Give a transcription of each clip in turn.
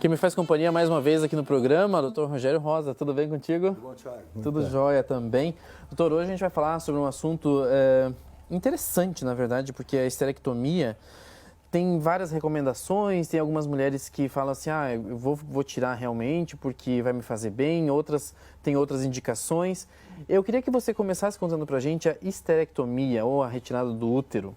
que me faz companhia mais uma vez aqui no programa, doutor Rogério Rosa. Tudo bem contigo? Tudo bom, Thiago? Tudo jóia também. Doutor, hoje a gente vai falar sobre um assunto interessante, na verdade, porque a esterectomia tem várias recomendações, tem algumas mulheres que falam assim, eu vou tirar realmente porque vai me fazer bem, outras têm outras indicações. Eu queria que você começasse contando pra gente a esterectomia ou a retirada do útero.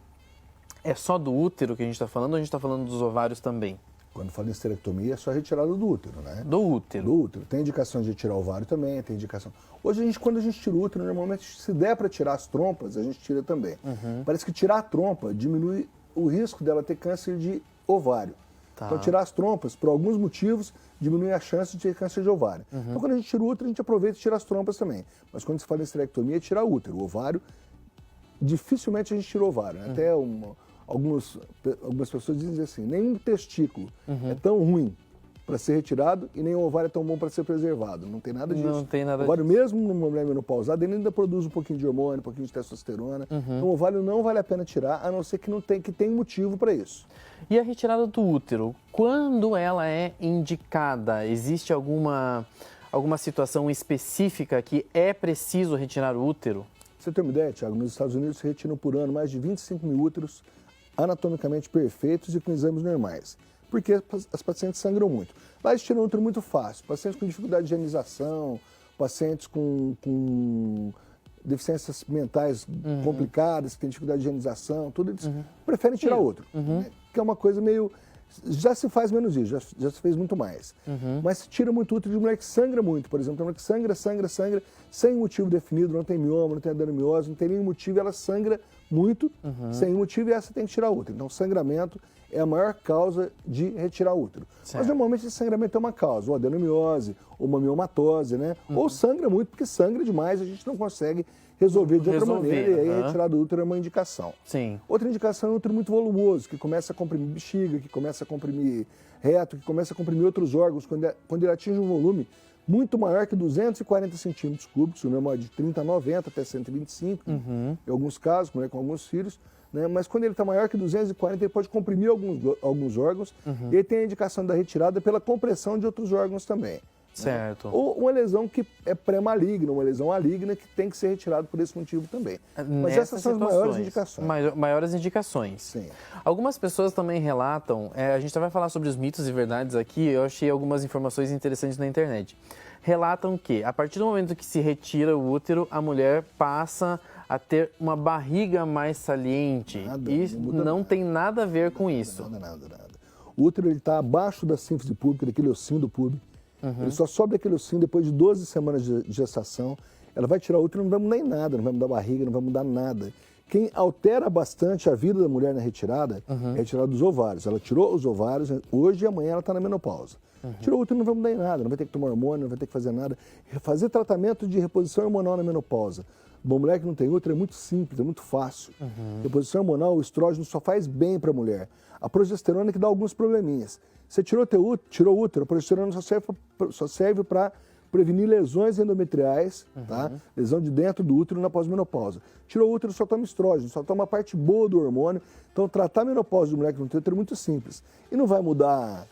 É só do útero que a gente está falando ou a gente está falando dos ovários também? Quando fala em esterectomia, é só retirada do útero, né? Do útero. Do útero. Tem indicação de tirar o ovário também, tem indicação... Hoje, quando a gente tira o útero, normalmente, se der para tirar as trompas, a gente tira também. Parece que tirar a trompa diminui o risco dela ter câncer de ovário. Tá. Então, tirar as trompas, por alguns motivos, diminui a chance de ter câncer de ovário. Então, quando a gente tira o útero, a gente aproveita e tira as trompas também. Mas quando se fala em esterectomia, é tirar o útero. O ovário, dificilmente a gente tira o ovário, né? Até algumas pessoas dizem assim, nenhum testículo é tão ruim para ser retirado e nem o ovário é tão bom para ser preservado. Não tem nada disso. Não tem nada o ovário, disso. mesmo numa mulher menopausada, ele ainda produz um pouquinho de hormônio, um pouquinho de testosterona. Então, o ovário não vale a pena tirar, a não ser que tem motivo para isso. E a retirada do útero, quando ela é indicada? Existe alguma situação específica que é preciso retirar o útero? Pra você ter uma ideia, Thiago, nos Estados Unidos se retiram por ano mais de 25 mil úteros anatomicamente perfeitos e com exames normais, porque as pacientes sangram muito. Lá eles tiram útero muito fácil, pacientes com dificuldade de higienização, pacientes com deficiências mentais complicadas, que têm dificuldade de higienização, tudo eles preferem tirar útero, né? Que é uma coisa meio... Já se faz menos isso, já se fez muito mais. Mas se tira muito útero de mulher que sangra muito, por exemplo, uma mulher que sangra, sem motivo definido, não tem mioma, não tem adenomiose, não tem nenhum motivo, ela sangra muito, sem motivo, e essa tem que tirar útero. Então, sangramento é a maior causa de retirar útero. Certo. Mas, normalmente, esse sangramento é uma causa, ou adenomiose, ou uma miomatose, né? Ou sangra muito, porque sangra demais, a gente não consegue resolver de outra maneira, e aí a retirada do útero é uma indicação. Sim. Outra indicação é um útero muito volumoso, que começa a comprimir bexiga, que começa a comprimir reto, que começa a comprimir outros órgãos, quando ele atinge um volume muito maior que 240 centímetros cúbicos, o normal é de 30 a 90 até 125, em alguns casos, com alguns filhos, né? Mas quando ele está maior que 240, ele pode comprimir alguns órgãos, e aí tem a indicação da retirada pela compressão de outros órgãos também. Certo. Ou uma lesão que é pré-maligna, uma lesão maligna que tem que ser retirada por esse motivo também. Mas essas são as maiores indicações. Maiores indicações. Sim. Algumas pessoas também relatam, a gente vai falar sobre os mitos e verdades aqui, eu achei algumas informações interessantes na internet. Relatam que, a partir do momento que se retira o útero, a mulher passa a ter uma barriga mais saliente. Isso não tem nada a ver com isso. Nada. O útero está abaixo da sínfise púbica, daquele ossinho do púbico. Ele só sobe aquele ossinho depois de 12 semanas de gestação. Ela vai tirar o útero, não vai mudar em nada, não vai mudar a barriga, não vai mudar nada. Quem altera bastante a vida da mulher na retirada é a retirada dos ovários. Ela tirou os ovários, hoje e amanhã ela está na menopausa. Tirou o útero, não vai mudar em nada, não vai ter que tomar hormônio, não vai ter que fazer nada. Fazer tratamento de reposição hormonal na menopausa. Uma mulher que não tem útero é muito simples, é muito fácil. Reposição hormonal, o estrógeno só faz bem para a mulher. A progesterona que dá alguns probleminhas. Você tirou o útero, a progesterona só serve para prevenir lesões endometriais, tá? Lesão de dentro do útero na pós-menopausa. Tirou o útero, só toma estrógeno, só toma a parte boa do hormônio. Então, tratar a menopausa de mulher que não tem útero é muito simples. E não vai mudar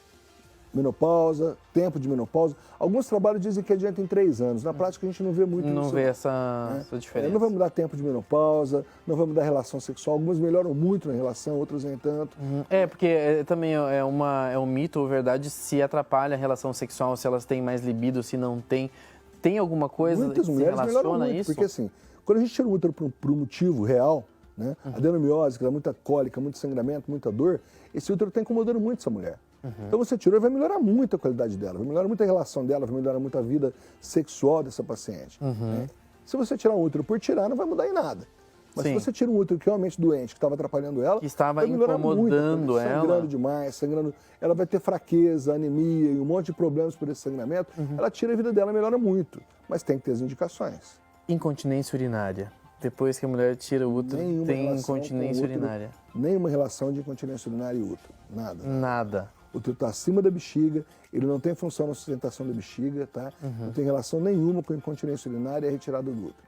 menopausa, tempo de menopausa. Alguns trabalhos dizem que adianta em 3 anos. Na prática, a gente não vê muito isso. Não vê essa diferença. Não vai mudar tempo de menopausa, não vai mudar relação sexual. Algumas melhoram muito na relação, outras nem tanto. Porque também é um mito ou verdade se atrapalha a relação sexual, se elas têm mais libido, se não tem. Tem alguma coisa Muitas que se mulheres melhoram relaciona a muito, isso? porque assim, quando a gente tira o útero por um motivo real, né? Adenomiose, que dá muita cólica, muito sangramento, muita dor, esse útero está incomodando muito essa mulher. Então você tirou e vai melhorar muito a qualidade dela, vai melhorar muito a relação dela, vai melhorar muito a vida sexual dessa paciente. Né? Se você tirar um útero por tirar, não vai mudar em nada. Mas se você tira um útero que realmente doente, que estava atrapalhando ela, que estava vai melhorar incomodando muito, ela. sangrando demais, sangrando, ela vai ter fraqueza, anemia e um monte de problemas por esse sangramento. Ela tira a vida dela, melhora muito, mas tem que ter as indicações. Incontinência urinária. Depois que a mulher tira o útero, tem incontinência urinária. Nenhuma relação de incontinência urinária e útero, nada. Nada. O útero está acima da bexiga, ele não tem função na sustentação da bexiga, tá? Não tem relação nenhuma com incontinência urinária e a retirada do útero.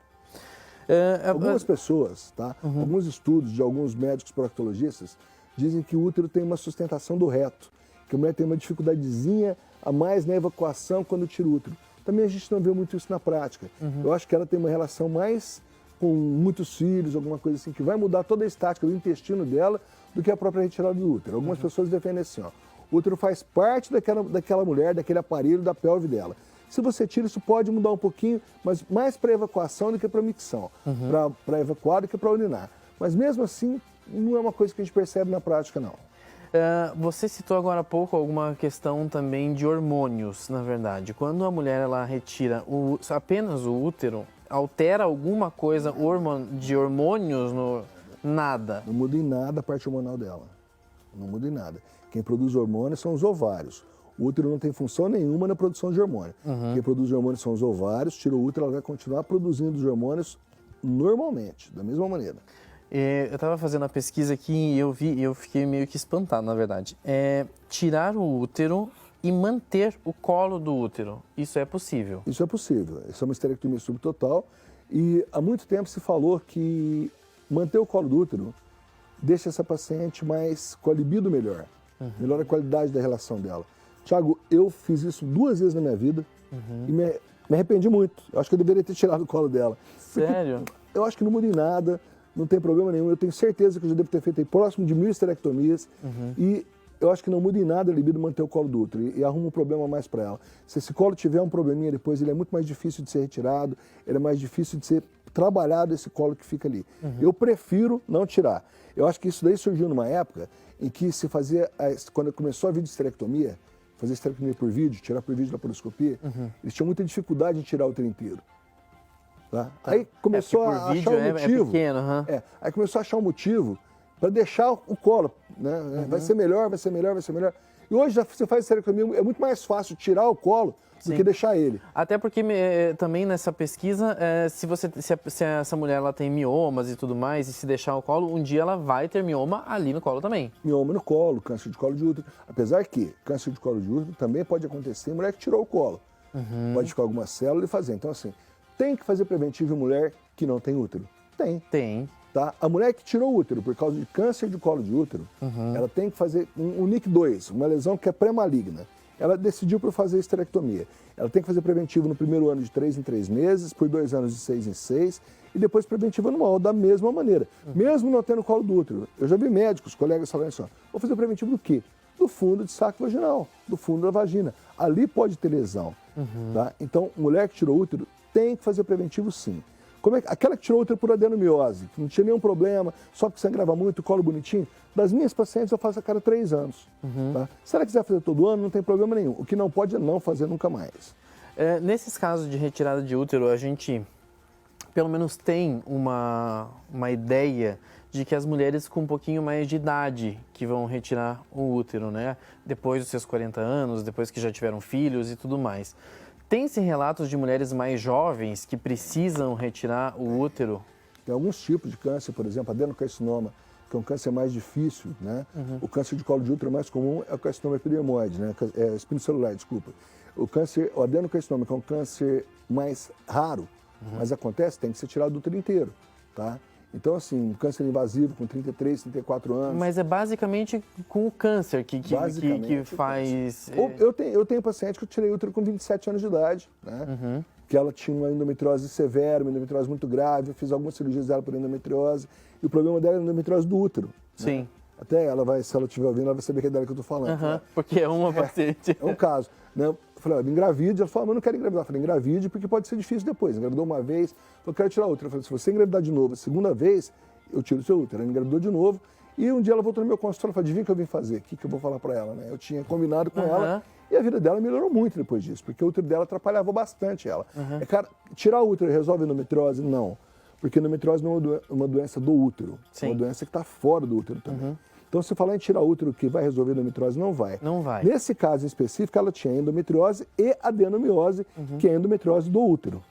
Algumas pessoas, tá? Alguns estudos de alguns médicos proctologistas dizem que o útero tem uma sustentação do reto, que a mulher tem uma dificuldadezinha a mais na evacuação quando tira o útero. Também a gente não vê muito isso na prática. Eu acho que ela tem uma relação mais com muitos filhos, alguma coisa assim, que vai mudar toda a estática do intestino dela do que a própria retirada do útero. Algumas pessoas defendem assim, ó, o útero faz parte daquela mulher, daquele aparelho, da pelve dela. Se você tira, isso pode mudar um pouquinho, mas mais para evacuação do que para micção, para evacuar do que para urinar. Mas mesmo assim, não é uma coisa que a gente percebe na prática, não. Você citou agora há pouco alguma questão também de hormônios, na verdade. Quando a mulher ela retira apenas o útero, altera alguma coisa de hormônios? Nada. Não muda em nada a parte hormonal dela. Não muda em nada. Quem produz hormônios são os ovários. O útero não tem função nenhuma na produção de hormônio. Quem produz hormônios são os ovários, tira o útero, ela vai continuar produzindo os hormônios normalmente, da mesma maneira. Eu estava fazendo a pesquisa aqui e eu fiquei meio que espantado, na verdade. Tirar o útero e manter o colo do útero, isso é possível? Isso é possível. Isso é uma esterectomia subtotal e há muito tempo se falou que manter o colo do útero deixa essa paciente mais com a libido melhor, melhora a qualidade da relação dela. Tiago, eu fiz isso 2 vezes na minha vida e me arrependi muito. Eu acho que eu deveria ter tirado o colo dela. Sério? Eu acho que não muda em nada. Não tem problema nenhum. Eu tenho certeza que eu já devo ter feito aí próximo de 1000 esterectomias. E eu acho que não muda em nada a libido manter o colo do útero. E arruma um problema a mais para ela. Se esse colo tiver um probleminha depois, ele é muito mais difícil de ser retirado. Ele é mais difícil de ser trabalhado, esse colo que fica ali. Eu prefiro não tirar. Eu acho que isso daí surgiu numa época em que se fazia, quando começou a videoesterectomia, fazer esterectomia por vídeo, tirar por vídeo da laparoscopia, eles tinham muita dificuldade em tirar o útero inteiro. Tá? Aí começou a achar um motivo. Pequeno, aí começou a achar um motivo para deixar o colo. Né? Vai ser melhor, vai ser melhor, vai ser melhor. E hoje já você faz esterectomia, é muito mais fácil tirar o colo do que deixar ele. Até porque também nessa pesquisa, se essa mulher ela tem miomas e tudo mais, e se deixar o colo, um dia ela vai ter mioma ali no colo também. Mioma no colo, câncer de colo de útero. Apesar que câncer de colo de útero também pode acontecer em mulher que tirou o colo. Pode ficar alguma célula e fazer. Então assim, tem que fazer preventivo em mulher que não tem útero? Tem. Tá? A mulher que tirou o útero por causa de câncer de colo de útero, ela tem que fazer um NIC2, uma lesão que é pré-maligna. Ela decidiu por fazer esterectomia. Ela tem que fazer preventivo no primeiro ano de 3 em 3 meses, por 2 anos de 6 em 6, e depois preventivo anual, da mesma maneira. Mesmo não tendo colo do útero. Eu já vi médicos, colegas falando assim, vou fazer preventivo do quê? Do fundo de saco vaginal, do fundo da vagina. Ali pode ter lesão. Tá? Então, mulher que tirou o útero tem que fazer preventivo sim. Aquela que tirou o útero por adenomiose, que não tinha nenhum problema, só porque sangrava muito, o colo bonitinho, das minhas pacientes eu faço a cada 3 anos. Tá? Se ela quiser fazer todo ano, não tem problema nenhum. O que não pode é não fazer nunca mais. Nesses casos de retirada de útero, a gente pelo menos tem uma ideia de que as mulheres com um pouquinho mais de idade que vão retirar o útero, né? Depois dos seus 40 anos, depois que já tiveram filhos e tudo mais. Tem-se relatos de mulheres mais jovens que precisam retirar o útero? Tem alguns tipos de câncer, por exemplo, adenocarcinoma, que é um câncer mais difícil, né? O câncer de colo de útero mais comum é o carcinoma epidermoide, né? Espinocelular, desculpa. O adenocarcinoma, que é um câncer mais raro, mas acontece, tem que ser tirado do útero inteiro, tá? Então, assim, um câncer invasivo com 33, 34 anos... Mas é basicamente com o câncer que faz... Eu tenho paciente que eu tirei útero com 27 anos de idade, né? Que ela tinha uma endometriose severa, uma endometriose muito grave, eu fiz algumas cirurgias dela por endometriose, e o problema dela é a endometriose do útero. Sim. Né? Até ela vai, se ela estiver ouvindo, ela vai saber que é dela que eu estou falando. Né? Porque é uma paciente. É um caso. Né? Eu falei, olha, engravide. Ela falou, mas eu não quero engravidar. Eu falei, engravide porque pode ser difícil depois. Engravidou uma vez, eu quero tirar outra. Eu falei, se você engravidar de novo a segunda vez, eu tiro o seu útero. Ela engravidou de novo. E um dia ela voltou no meu consultório e falou, adivinha o que eu vim fazer? O que eu vou falar para ela? Né? Eu tinha combinado com ela e a vida dela melhorou muito depois disso, porque o útero dela atrapalhava bastante ela. Cara, tirar o útero resolve a endometriose? Não. Porque a endometriose não é uma doença do útero. É uma doença que está fora do útero também. Então, se falar em tirar útero que vai resolver a endometriose, não vai. Não vai. Nesse caso em específico, ela tinha endometriose e adenomiose, que é a endometriose do útero.